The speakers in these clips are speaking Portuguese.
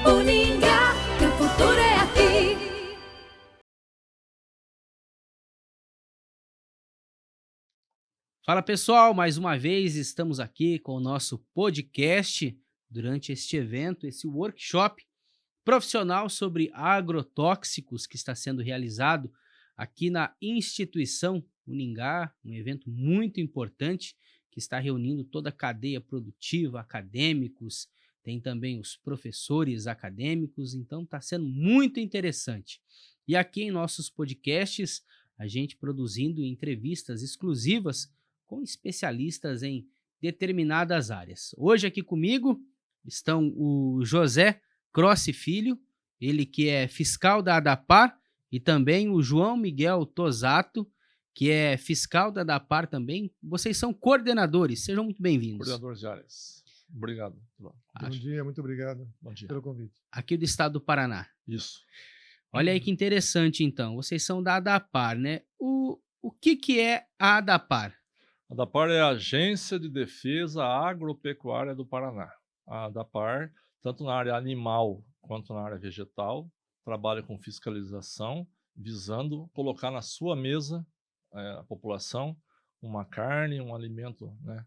Uningá, que o futuro é aqui. Fala pessoal, mais uma vez estamos aqui com o nosso podcast durante este evento, esse workshop profissional sobre agrotóxicos que está sendo realizado aqui na instituição Uningá, um evento muito importante que está reunindo toda a cadeia produtiva, acadêmicos, tem também os professores acadêmicos, então está sendo muito interessante. E aqui em nossos podcasts, a gente produzindo entrevistas exclusivas com especialistas em determinadas áreas. Hoje aqui comigo estão o José Crossi Filho, ele que é fiscal da ADAPAR, e também o João Miguel Tosato, que é fiscal da ADAPAR também. Vocês são coordenadores, sejam muito bem-vindos. Coordenadores de áreas. Obrigado. Bom dia, muito obrigado pelo convite. Aqui do estado do Paraná. Isso. Olha aí que interessante, então. Vocês são da ADAPAR, né? O que é a ADAPAR? A ADAPAR é a Agência de Defesa Agropecuária do Paraná. A ADAPAR, tanto na área animal quanto na área vegetal, trabalha com fiscalização, visando colocar na sua mesa a população uma carne, um alimento, né,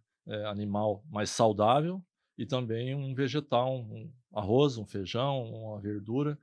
animal mais saudável e também um vegetal, um arroz, um feijão, uma verdura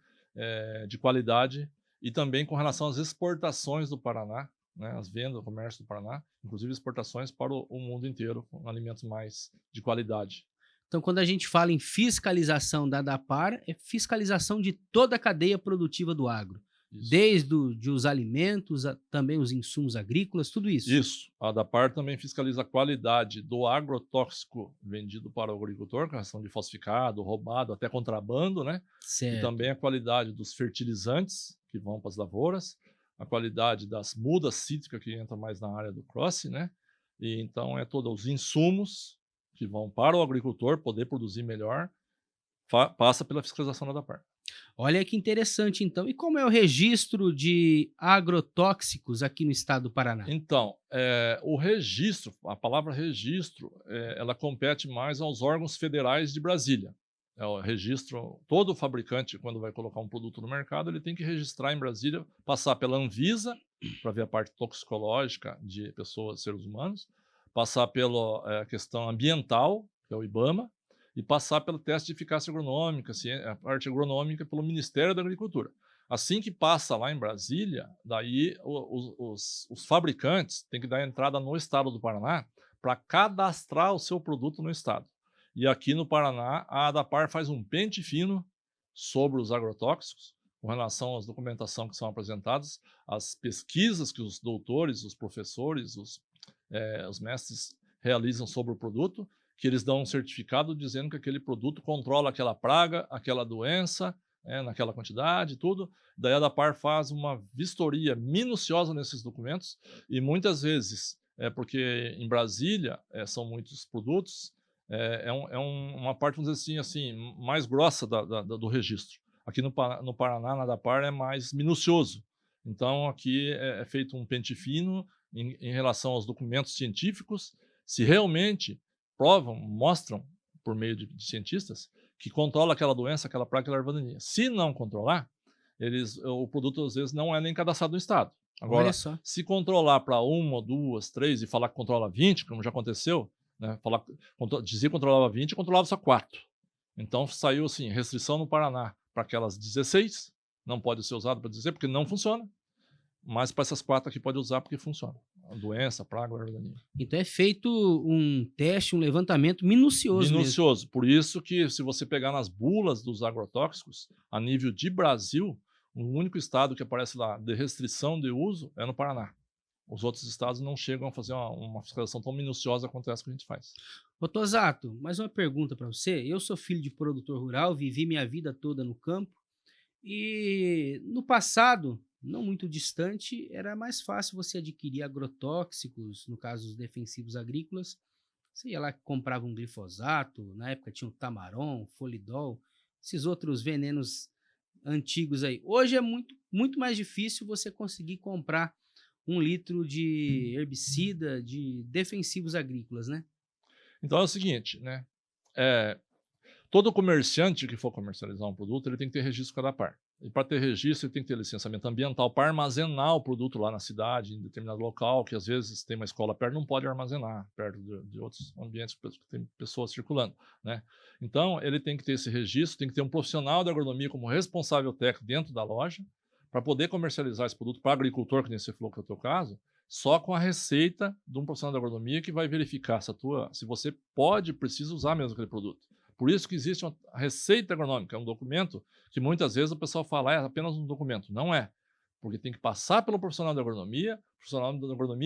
de qualidade, e também com relação às exportações do Paraná, né, as vendas, o comércio do Paraná, inclusive exportações para o mundo inteiro, com alimentos mais de qualidade. Então, quando a gente fala em fiscalização da ADAPAR, é fiscalização de toda a cadeia produtiva do agro. Isso. Desde os alimentos, também os insumos agrícolas, tudo isso. Isso. A ADAPAR também fiscaliza a qualidade do agrotóxico vendido para o agricultor, com relação de falsificado, roubado, até contrabando, né? Certo. E também a qualidade dos fertilizantes que vão para as lavouras, a qualidade das mudas cítricas, que entra mais na área do cross, né? E então é todos os insumos que vão para o agricultor poder produzir melhor, passa pela fiscalização da ADAPAR. Olha que interessante, então. E como é o registro de agrotóxicos aqui no estado do Paraná? Então, o registro, a palavra registro, ela compete mais aos órgãos federais de Brasília. É o registro, todo fabricante, quando vai colocar um produto no mercado, ele tem que registrar em Brasília, passar pela Anvisa, para ver a parte toxicológica de pessoas, seres humanos, passar pela questão ambiental, que é o IBAMA, e passar pelo teste de eficácia agronômica, a parte agronômica pelo Ministério da Agricultura. Assim que passa lá em Brasília, daí os fabricantes têm que dar entrada no estado do Paraná para cadastrar o seu produto no estado. E aqui no Paraná, a ADAPAR faz um pente fino sobre os agrotóxicos, com relação às documentações que são apresentadas, as pesquisas que os doutores, os professores, os mestres realizam sobre o produto, que eles dão um certificado dizendo que aquele produto controla aquela praga, aquela doença, naquela quantidade, tudo. Daí a ADAPAR faz uma vistoria minuciosa nesses documentos, e muitas vezes, porque em Brasília são muitos produtos, uma parte, vamos dizer assim, mais grossa do registro. Aqui no Paraná, na ADAPAR, é mais minucioso. Então, aqui é feito um pente fino em relação aos documentos científicos, se realmente mostram, por meio de cientistas, que controla aquela doença, aquela praga, aquela erva daninha. Se não controlar, o produto, às vezes, não é nem cadastrado no estado. Agora, se controlar para 1, 2, 3 e falar que controla 20, como já aconteceu, né, dizia que controlava 20 e controlava só 4. Então, saiu assim, restrição no Paraná para aquelas 16, não pode ser usado para 16, porque não funciona. Mas para essas 4 aqui pode usar porque funciona. A doença, a praga, a erva daninha. Então é feito um teste, um levantamento minucioso. Minucioso. Mesmo. Por isso que, se você pegar nas bulas dos agrotóxicos, a nível de Brasil, o único estado que aparece lá de restrição de uso é no Paraná. Os outros estados não chegam a fazer uma fiscalização tão minuciosa quanto essa que a gente faz. Ô Tosato, mais uma pergunta para você. Eu sou filho de produtor rural, vivi minha vida toda no campo, e no passado, não muito distante, era mais fácil você adquirir agrotóxicos, no caso os defensivos agrícolas. Você ia lá e comprava um glifosato, na época tinha o Tamaron, Folidol, esses outros venenos antigos aí. Hoje é muito mais difícil você conseguir comprar 1 litro de herbicida, de defensivos agrícolas, né? Então é o seguinte, né? Todo comerciante que for comercializar um produto, ele tem que ter registro com a ADAPAR. E para ter registro, ele tem que ter licenciamento ambiental para armazenar o produto lá na cidade, em determinado local, que às vezes tem uma escola perto, não pode armazenar perto de outros ambientes que tem pessoas circulando, né? Então, ele tem que ter esse registro, tem que ter um profissional da agronomia como responsável técnico dentro da loja, para poder comercializar esse produto para agricultor, que nem você falou que é o teu caso, só com a receita de um profissional da agronomia que vai verificar se você precisa usar mesmo aquele produto. Por isso que existe uma receita agronômica, é um documento que muitas vezes o pessoal fala, é apenas um documento. Não é, porque tem que passar pelo profissional da agronomia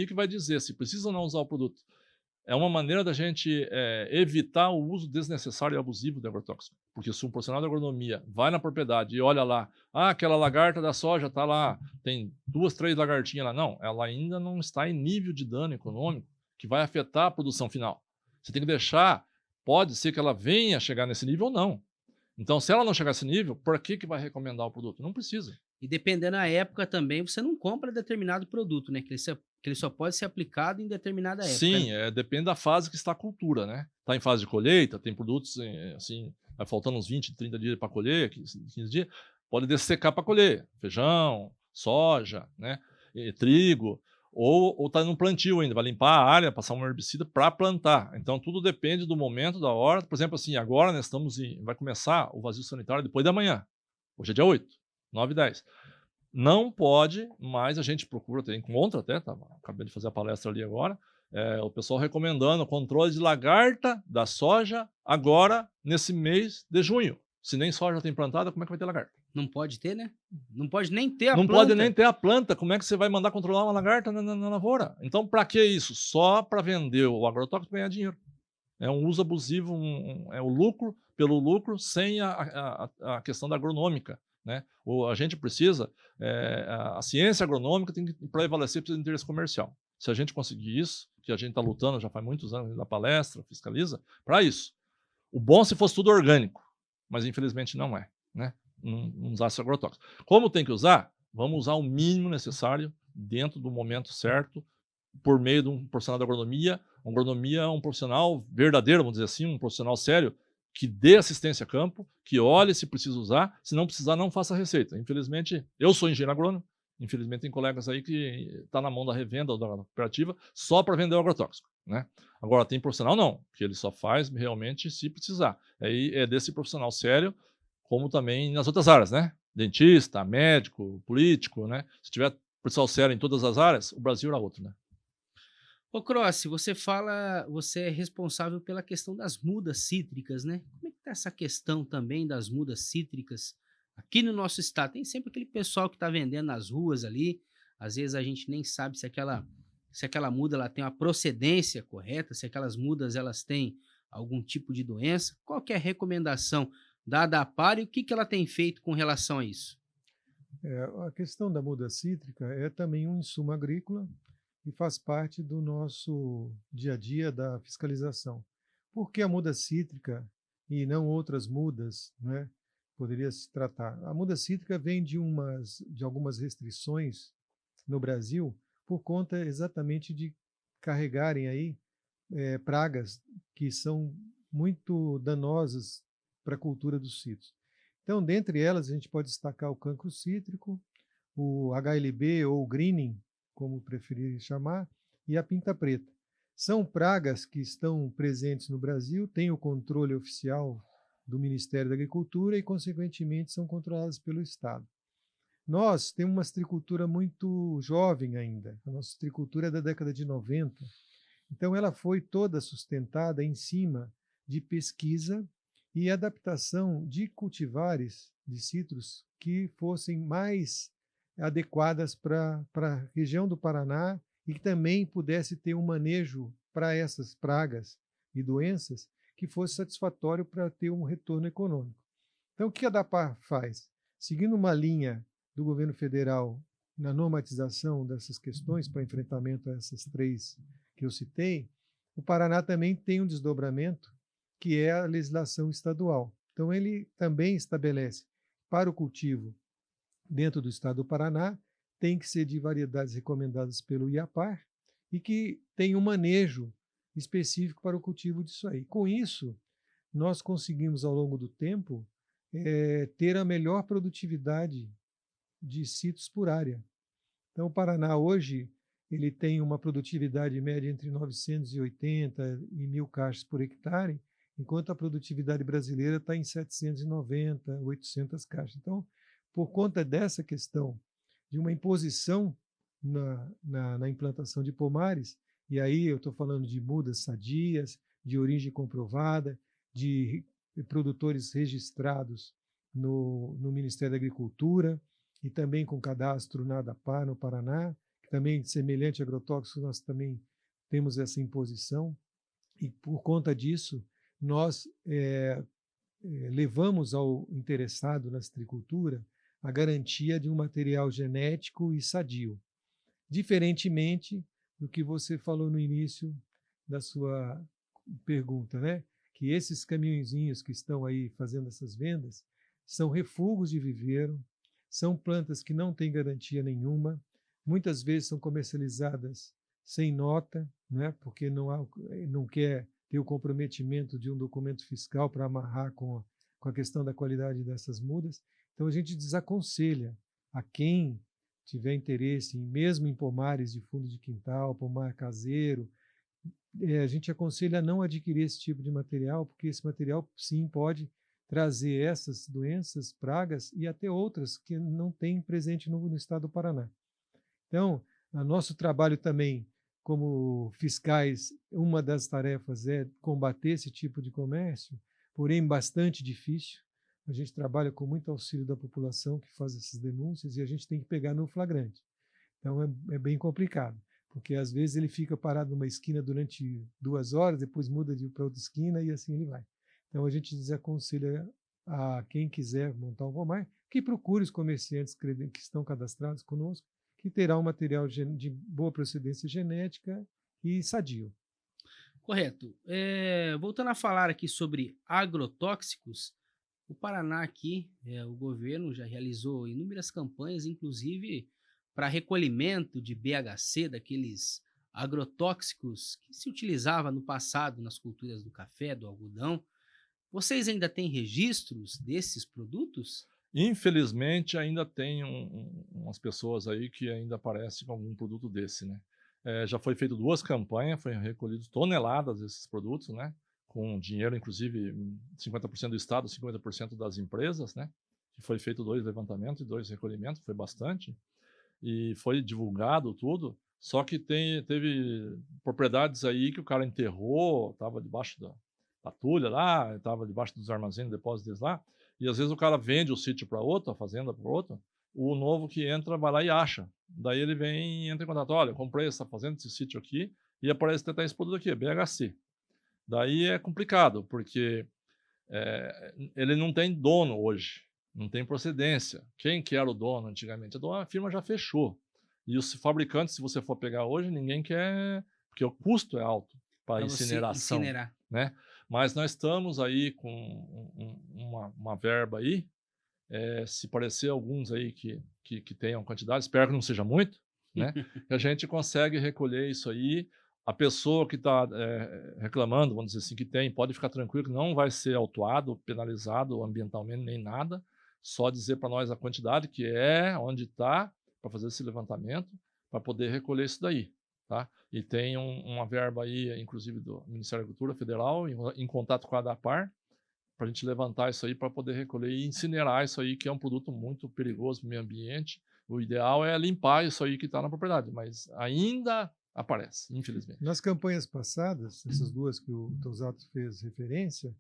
que vai dizer se precisa ou não usar o produto. É uma maneira da gente evitar o uso desnecessário e abusivo de agrotóxico. Porque se um profissional da agronomia vai na propriedade e olha lá, aquela lagarta da soja está lá, tem 2, 3 lagartinhas lá. Não, ela ainda não está em nível de dano econômico que vai afetar a produção final. Você tem que deixar, pode ser que ela venha a chegar nesse nível ou não. Então, se ela não chegar a esse nível, por que vai recomendar o produto? Não precisa. E dependendo da época também, você não compra determinado produto, né? Que ele só pode ser aplicado em determinada época. Sim, né? depende da fase que está a cultura, né? Está em fase de colheita, tem produtos assim, vai faltando uns 20, 30 dias para colher, 15 dias, pode dessecar para colher. Feijão, soja, né? Trigo, ou está no plantio ainda, vai limpar a área, passar um herbicida para plantar. Então, tudo depende do momento, da hora. Por exemplo, assim, agora nós vai começar o vazio sanitário depois da manhã. Hoje é dia 8, 9 e 10. Não pode, mas a gente procura, encontra até, acabei de fazer a palestra ali agora, o pessoal recomendando o controle de lagarta da soja agora, nesse mês de junho. Se nem soja tem plantada, como é que vai ter lagarta? Não pode ter, né? Não pode nem ter a Não planta. pode nem ter a planta. Como é que você vai mandar controlar uma lagarta na lavoura? Então, para que isso? Só para vender o agrotóxico e ganhar dinheiro. É um uso abusivo, é o lucro pelo lucro, sem a questão da agronômica. Né? A gente precisa, a ciência agronômica tem que prevalecer pelo interesse comercial. Se a gente conseguir isso, que a gente está lutando já faz muitos anos na palestra, fiscaliza, para isso. O bom se fosse tudo orgânico, mas infelizmente não é. Né? Não usasse agrotóxico. Como tem que usar? Vamos usar o mínimo necessário dentro do momento certo, por meio de um profissional da agronomia. A agronomia é um profissional verdadeiro, vamos dizer assim, um profissional sério, que dê assistência a campo, que olhe se precisa usar, se não precisar, não faça receita. Infelizmente, eu sou engenheiro agrônomo, infelizmente tem colegas aí que está na mão da revenda ou da cooperativa só para vender o agrotóxico. Né? Agora, tem profissional não, que ele só faz realmente se precisar. Aí é desse profissional sério, como também nas outras áreas, né? Dentista, médico, político, né? Se tiver pessoal sério em todas as áreas, o Brasil era outro, né? Ô, Crossi, você é responsável pela questão das mudas cítricas, né? Como é que tá essa questão também das mudas cítricas aqui no nosso estado? Tem sempre aquele pessoal que está vendendo nas ruas ali, às vezes a gente nem sabe se aquela muda ela tem uma procedência correta, se aquelas mudas elas têm algum tipo de doença. Qual que é a recomendação da ADAPAR e o que ela tem feito com relação a isso? A questão da muda cítrica é também um insumo agrícola e faz parte do nosso dia a dia da fiscalização. Por que a muda cítrica e não outras mudas, né, poderia se tratar? A muda cítrica vem de algumas restrições no Brasil por conta exatamente de carregarem aí pragas que são muito danosas para a cultura dos citros. Então, dentre elas, a gente pode destacar o cancro cítrico, o HLB ou o greening, como preferir chamar, e a pinta preta. São pragas que estão presentes no Brasil, têm o controle oficial do Ministério da Agricultura e, consequentemente, são controladas pelo Estado. Nós temos uma citricultura muito jovem ainda. A nossa citricultura é da década de 90. Então, ela foi toda sustentada em cima de pesquisa e adaptação de cultivares de citros que fossem mais adequadas para a região do Paraná e que também pudesse ter um manejo para essas pragas e doenças que fosse satisfatório para ter um retorno econômico. Então, o que a ADAPAR faz? Seguindo uma linha do governo federal na normatização dessas questões para enfrentamento a essas 3 que eu citei, o Paraná também tem um desdobramento que é a legislação estadual. Então, ele também estabelece para o cultivo dentro do estado do Paraná, tem que ser de variedades recomendadas pelo IAPAR e que tem um manejo específico para o cultivo disso aí. Com isso, nós conseguimos, ao longo do tempo, ter a melhor produtividade de sítios por área. Então, o Paraná hoje ele tem uma produtividade média entre 980 e 1.000 caixas por hectare, enquanto a produtividade brasileira está em 790, 800 caixas. Então, por conta dessa questão de uma imposição na implantação de pomares, e aí eu estou falando de mudas sadias, de origem comprovada, de produtores registrados no Ministério da Agricultura e também com cadastro na ADAPAR, no Paraná, que também, semelhante a agrotóxicos, nós também temos essa imposição, e por conta disso, nós levamos ao interessado na citricultura a garantia de um material genético e sadio, diferentemente do que você falou no início da sua pergunta, né? Que esses caminhõezinhos que estão aí fazendo essas vendas são refugos de viveiro, são plantas que não têm garantia nenhuma, muitas vezes são comercializadas sem nota, né? Porque não quer ter o comprometimento de um documento fiscal para amarrar com a questão da qualidade dessas mudas. Então, a gente desaconselha a quem tiver interesse, mesmo em pomares de fundo de quintal, pomar caseiro, a gente aconselha a não adquirir esse tipo de material, porque esse material, sim, pode trazer essas doenças, pragas e até outras que não tem presente no estado do Paraná. Então, o nosso trabalho também, como fiscais, uma das tarefas é combater esse tipo de comércio, porém bastante difícil. A gente trabalha com muito auxílio da população que faz essas denúncias e a gente tem que pegar no flagrante. Então, é bem complicado, porque às vezes ele fica parado numa esquina durante 2 horas, depois muda para outra esquina e assim ele vai. Então, a gente desaconselha a quem quiser montar um pomar que procure os comerciantes que estão cadastrados conosco, que terá um material de boa procedência genética e sadio. Correto. Voltando a falar aqui sobre agrotóxicos, o Paraná aqui, o governo já realizou inúmeras campanhas, inclusive para recolhimento de BHC, daqueles agrotóxicos que se utilizava no passado nas culturas do café, do algodão. Vocês ainda têm registros desses produtos? Infelizmente, ainda tem umas pessoas aí que ainda aparecem com algum produto desse, né? Já foi feito 2 campanhas, foi recolhido toneladas desses produtos, né? Com dinheiro, inclusive, 50% do Estado, 50% das empresas, né? Que foi feito 2 levantamentos e 2 recolhimentos, foi bastante. E foi divulgado tudo, só que teve propriedades aí que o cara enterrou, estava debaixo da tulha lá, estava debaixo dos armazéns, depósitos lá, e às vezes o cara vende o sítio para outro, a fazenda para outro, o novo que entra vai lá e acha. Daí ele vem e entra em contato, olha, eu comprei essa fazenda, esse sítio aqui, e aparece até esse produto aqui, BHC. Daí é complicado, porque ele não tem dono hoje, não tem procedência. Quem que era o dono antigamente? A firma já fechou. E os fabricantes, se você for pegar hoje, ninguém quer, porque o custo é alto para incineração. Né? Mas nós estamos aí com uma verba aí, se parecer alguns aí que tenham quantidade, espero que não seja muito, né? Que a gente consegue recolher isso aí. A pessoa que está reclamando, vamos dizer assim, que tem, pode ficar tranquilo que não vai ser autuado, penalizado ambientalmente, nem nada. Só dizer para nós a quantidade que onde está, para fazer esse levantamento, para poder recolher isso daí. Tá? E tem uma verba aí, inclusive do Ministério da Agricultura Federal, em contato com a ADAPAR, para a gente levantar isso aí, para poder recolher e incinerar isso aí, que é um produto muito perigoso para o meio ambiente. O ideal é limpar isso aí que está na propriedade, mas ainda aparece, infelizmente. Nas campanhas passadas, essas 2 que o Tosato fez referência,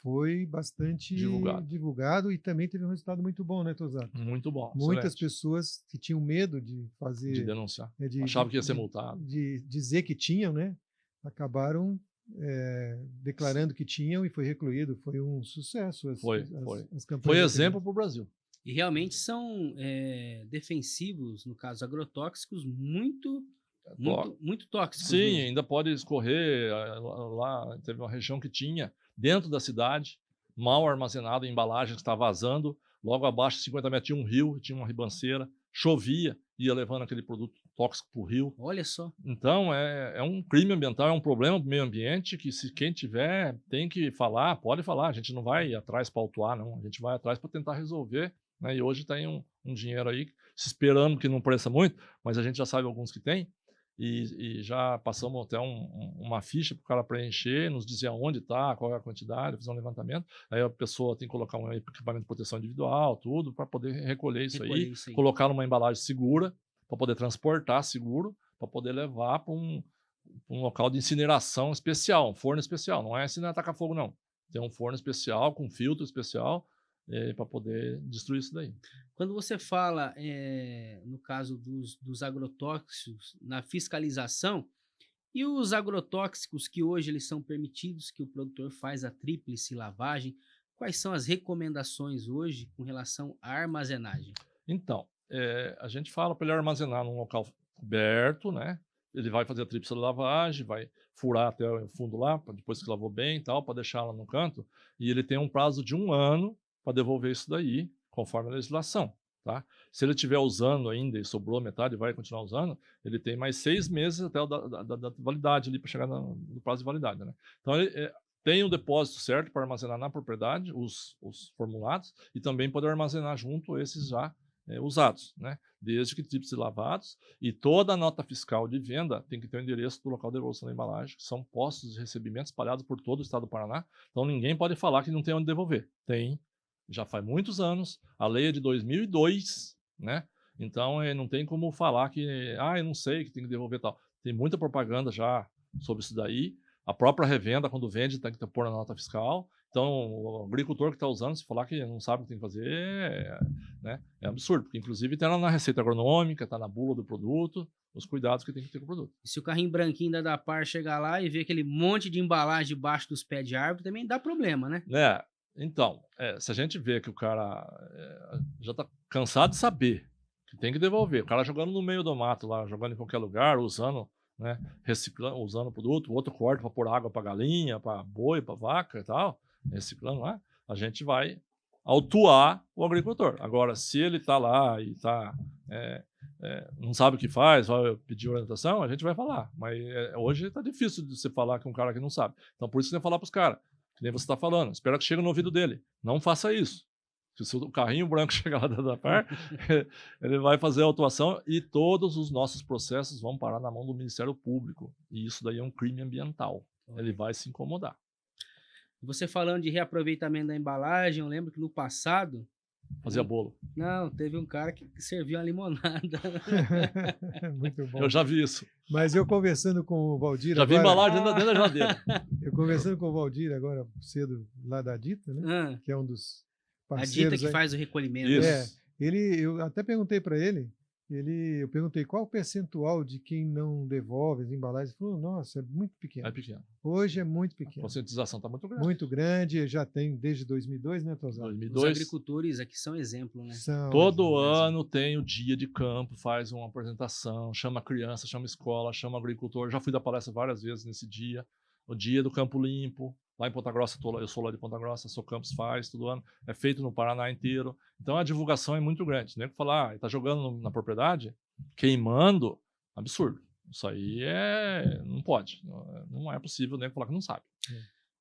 foi bastante divulgado e também teve um resultado muito bom, né, Tosato? Muito bom. Muitas pessoas que tinham medo de fazer... De denunciar. Achavam que ia ser multado. De dizer que tinham, né? Acabaram declarando que tinham e foi recluído. Foi um sucesso. As campanhas. Foi exemplo para o Brasil. E realmente são defensivos, no caso agrotóxicos, muito tóxicos. Sim, mesmo. ainda pode escorrer. Lá teve uma região que tinha, dentro da cidade, mal armazenado em embalagem, que está vazando. Logo abaixo, 50 metros, tinha um rio, tinha uma ribanceira, chovia, ia levando aquele produto tóxico para o rio. Olha só. Então, é um crime ambiental, é um problema do meio ambiente que, se quem tiver, tem que falar, pode falar. A gente não vai atrás para autuar, não. A gente vai atrás para tentar resolver, né? E hoje tem um dinheiro aí, se esperando que não pareça muito, mas a gente já sabe alguns que tem. E já passamos até uma ficha para o cara preencher, nos dizer onde está, qual é a quantidade, fazer um levantamento. Aí a pessoa tem que colocar um equipamento de proteção individual, tudo, para poder recolher isso aí, colocar numa embalagem segura, para poder transportar seguro, para poder levar para um local de incineração especial, um forno especial. Não é incinerar tacar fogo, não. Tem um forno especial, com filtro especial, para poder destruir isso daí. Quando você fala, no caso dos agrotóxicos, na fiscalização, e os agrotóxicos que hoje eles são permitidos, que o produtor faz a tríplice lavagem, quais são as recomendações hoje com relação à armazenagem? Então, a gente fala para ele armazenar num local coberto, né? Ele vai fazer a tríplice lavagem, vai furar até o fundo lá, depois que lavou bem e tal, para deixar lá no canto, e ele tem um prazo de 1 ano para devolver isso daí, conforme a legislação, tá? Se ele estiver usando ainda e sobrou metade e vai continuar usando, ele tem mais 6 meses até da validade ali, para chegar no prazo de validade, né? Então, ele tem o depósito certo para armazenar na propriedade, os formulados, e também pode armazenar junto esses já usados, né? Desde que tipos de lavados, e toda a nota fiscal de venda tem que ter o endereço do local de devolução da embalagem, que são postos de recebimento espalhados por todo o estado do Paraná. Então, ninguém pode falar que não tem onde devolver. Tem. Já faz muitos anos, a lei é de 2002, né? Então, não tem como falar que, eu não sei, que tem que devolver tal. Tem muita propaganda já sobre isso daí. A própria revenda, quando vende, tem que pôr na nota fiscal. Então, o agricultor que está usando, se falar que não sabe o que tem que fazer, né? É absurdo, porque inclusive tem lá na receita agronômica, está na bula do produto, os cuidados que tem que ter com o produto. E se o carrinho branquinho da Dapar chegar lá e ver aquele monte de embalagem debaixo dos pés de árvore, também dá problema, né? Então, se a gente vê que o cara já está cansado de saber que tem que devolver, o cara jogando no meio do mato lá, jogando em qualquer lugar, usando, né, reciclando, usando o produto, o outro corta para pôr água para galinha, para boi, para vaca e tal, reciclando lá, a gente vai autuar o agricultor. Agora, se ele está lá e não sabe o que faz, vai pedir orientação, a gente vai falar. Mas hoje está difícil de você falar com um cara que não sabe. Então, por isso que tem que falar para os caras. Que nem você está falando, espera que chegue no ouvido dele. Não faça isso. Se o carrinho branco chegar lá da Dapar, ele vai fazer a autuação e todos os nossos processos vão parar na mão do Ministério Público. E isso daí é um crime ambiental. Ele vai se incomodar. Você falando de reaproveitamento da embalagem, eu lembro que no passado... Fazia bolo. Não, teve um cara que serviu uma limonada. Muito bom. Eu já vi isso. Mas eu conversando com o Valdir já agora... vi embalagem dentro da geladeira. Eu conversando com o Valdir agora cedo, lá da Dita, né? Que é um dos parceiros. A Dita que faz o recolhimento. Isso. Eu até perguntei para ele, eu perguntei qual o percentual de quem não devolve as embalagens. Ele falou, nossa, é muito pequeno. É pequeno. Hoje é muito A pequeno. conscientização está muito grande. Muito grande, já tem desde 2002, né, Tosado? 2002. Os agricultores aqui são exemplo, né? Todo ano tem o dia de campo, faz uma apresentação, chama a criança, chama a escola, chama o agricultor. Já fui dar palestra várias vezes nesse dia. O dia do Campo Limpo, lá em Ponta Grossa, eu sou lá de Ponta Grossa, a Socampos faz todo ano, é feito no Paraná inteiro. Então a divulgação é muito grande. Nem que falar, está jogando na propriedade, queimando, absurdo. Isso aí não pode, não é possível nem falar que não sabe.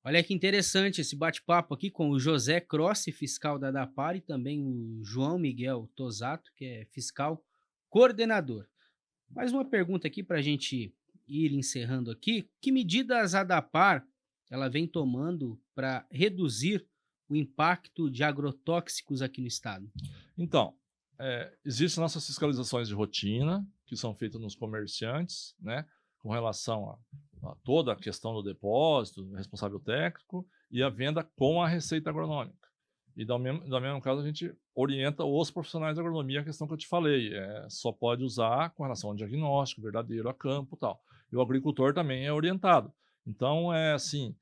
Olha que interessante esse bate-papo aqui com o José Crossi, fiscal da Dapar, e também o João Miguel Tosato, que é fiscal coordenador. Mais uma pergunta aqui para a gente ir encerrando aqui. Que medidas a Dapar ela vem tomando para reduzir o impacto de agrotóxicos aqui no estado? Então, existem nossas fiscalizações de rotina, que são feitas nos comerciantes, né, com relação a toda a questão do depósito, do responsável técnico, e a venda com a receita agronômica. E, da mesma caso, a gente orienta os profissionais de agronomia, a questão que eu te falei, só pode usar com relação ao diagnóstico verdadeiro a campo e tal. E o agricultor também é orientado. Então, assim,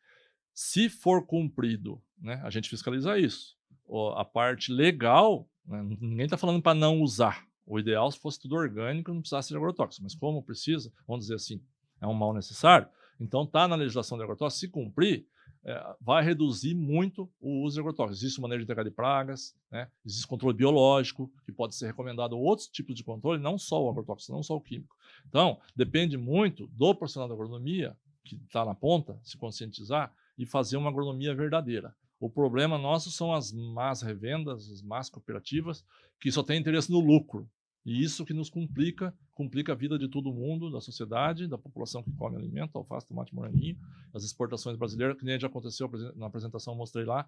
se for cumprido, né, a gente fiscaliza isso. A parte legal, né, ninguém está falando para não usar. O ideal, se fosse tudo orgânico, não precisasse de agrotóxico. Mas como precisa, vamos dizer assim, é um mal necessário, então está na legislação de agrotóxico, se cumprir, vai reduzir muito o uso de agrotóxicos. Existe manejo de detectar de pragas, né? Existe controle biológico, que pode ser recomendado outros tipos de controle, não só o agrotóxico, não só o químico. Então, depende muito do profissional da agronomia, que está na ponta, se conscientizar e fazer uma agronomia verdadeira. O problema nosso são as más revendas, as más cooperativas, que só têm interesse no lucro. E isso que nos complica a vida de todo mundo, da sociedade, da população que come alimento, alface, tomate, moranguinho, as exportações brasileiras, que nem já aconteceu na apresentação, mostrei lá,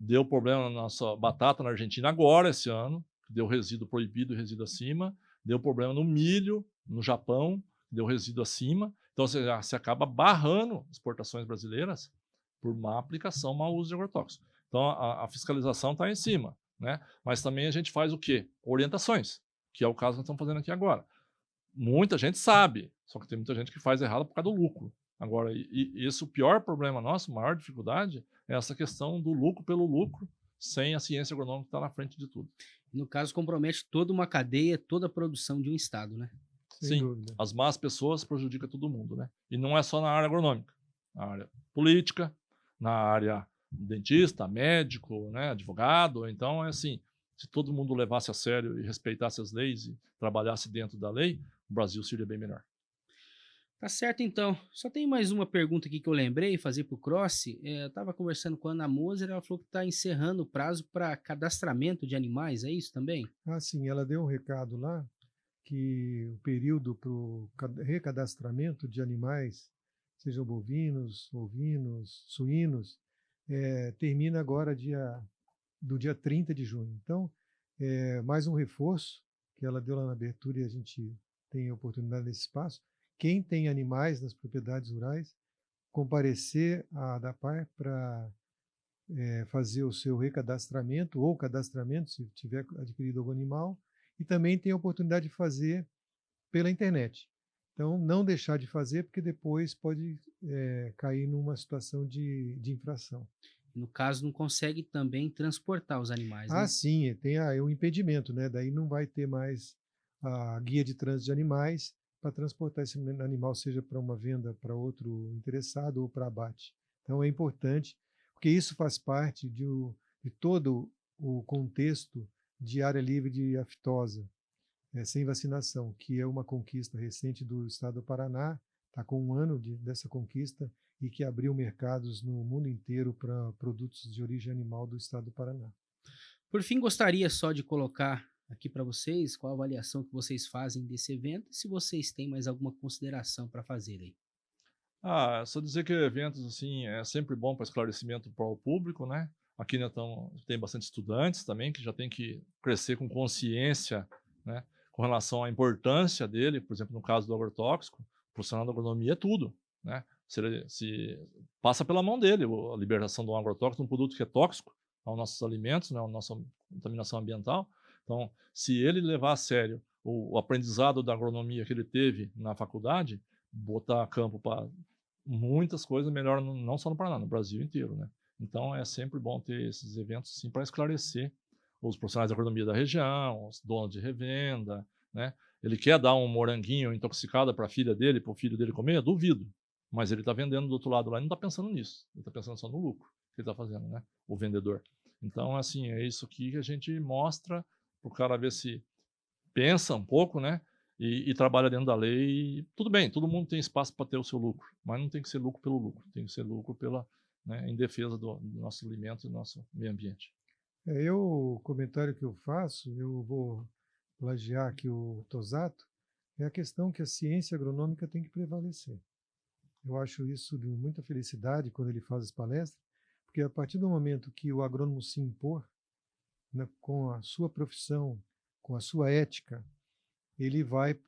deu problema na nossa batata na Argentina agora, esse ano, deu resíduo proibido e resíduo acima, deu problema no milho, no Japão, deu resíduo acima, então você acaba barrando exportações brasileiras por má aplicação, mau uso de agrotóxico. Então a fiscalização está em cima, né? Mas também a gente faz o quê? Orientações, que é o caso que nós estamos fazendo aqui agora. Muita gente sabe, só que tem muita gente que faz errado por causa do lucro. Agora, esse o pior problema nosso, a maior dificuldade, é essa questão do lucro pelo lucro, sem a ciência agronômica que está na frente de tudo. No caso, compromete toda uma cadeia, toda a produção de um estado, né? Sem Sim, dúvida. as más pessoas prejudicam todo mundo, né? E não é só na área agronômica, na área política, na área dentista, médico, né, advogado. Então, é assim, se todo mundo levasse a sério e respeitasse as leis e trabalhasse dentro da lei, o Brasil seria bem melhor. Tá certo, então. Só tem mais uma pergunta aqui que eu lembrei, fazer para o Cross. Eu estava conversando com a Ana Moser, ela falou que está encerrando o prazo para cadastramento de animais, é isso também? Ah, sim, ela deu um recado lá que o período para o recadastramento de animais, sejam bovinos, ovinos, suínos, termina agora do dia 30 de junho. Então, mais um reforço que ela deu lá na abertura e a gente tem a oportunidade nesse espaço. Quem tem animais nas propriedades rurais, comparecer à ADAPAR para fazer o seu recadastramento ou cadastramento, se tiver adquirido algum animal, e também tem a oportunidade de fazer pela internet. Então, não deixar de fazer, porque depois pode cair numa situação de infração. No caso, não consegue também transportar os animais, Ah, né? sim, tem o impedimento, né? Daí não vai ter mais a guia de trânsito de animais para transportar esse animal, seja para uma venda para outro interessado ou para abate. Então, é importante, porque isso faz parte de todo o contexto de área livre de aftosa, sem vacinação, que é uma conquista recente do estado do Paraná, está com um ano dessa conquista e que abriu mercados no mundo inteiro para produtos de origem animal do estado do Paraná. Por fim, gostaria só de colocar aqui para vocês qual a avaliação que vocês fazem desse evento e se vocês têm mais alguma consideração para fazer aí. Só dizer que eventos assim é sempre bom para esclarecimento para o público, né? Aqui nós tem bastante estudantes também que já tem que crescer com consciência, né? Com relação à importância dele, por exemplo, no caso do agrotóxico, o profissional da agronomia é tudo, né? Se passa pela mão dele a liberação de um agrotóxico, de um produto que é tóxico aos nossos alimentos, né? A nossa contaminação ambiental. Então, se ele levar a sério o aprendizado da agronomia que ele teve na faculdade, botar a campo para muitas coisas melhor, não só no Paraná, no Brasil inteiro, né? Então, é sempre bom ter esses eventos sim, para esclarecer os profissionais da agronomia da região, os donos de revenda, né? Ele quer dar um moranguinho intoxicado para a filha dele, para o filho dele comer? Duvido. Mas ele está vendendo do outro lado lá e não está pensando nisso. Ele está pensando só no lucro que ele está fazendo, né? O vendedor. Então, assim, é isso aqui que a gente mostra para o cara ver se pensa um pouco, né? E trabalha dentro da lei. Tudo bem, todo mundo tem espaço para ter o seu lucro, mas não tem que ser lucro pelo lucro, tem que ser lucro né, em defesa do nosso alimento e do nosso meio ambiente. O comentário que eu faço, eu vou plagiar aqui o Tosato, é a questão que a ciência agronômica tem que prevalecer. Eu acho isso de muita felicidade quando ele faz as palestras, porque a partir do momento que o agrônomo se impor, né, com a sua profissão, com a sua ética, ele vai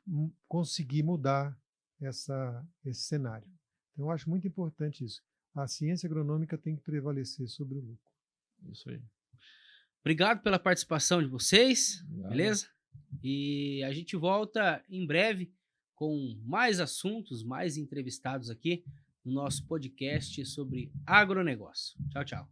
conseguir mudar esse cenário. Então, eu acho muito importante isso. A ciência agronômica tem que prevalecer sobre o lucro. Isso aí. Obrigado pela participação de vocês, beleza? E a gente volta em breve com mais assuntos, mais entrevistados aqui no nosso podcast sobre agronegócio. Tchau, tchau.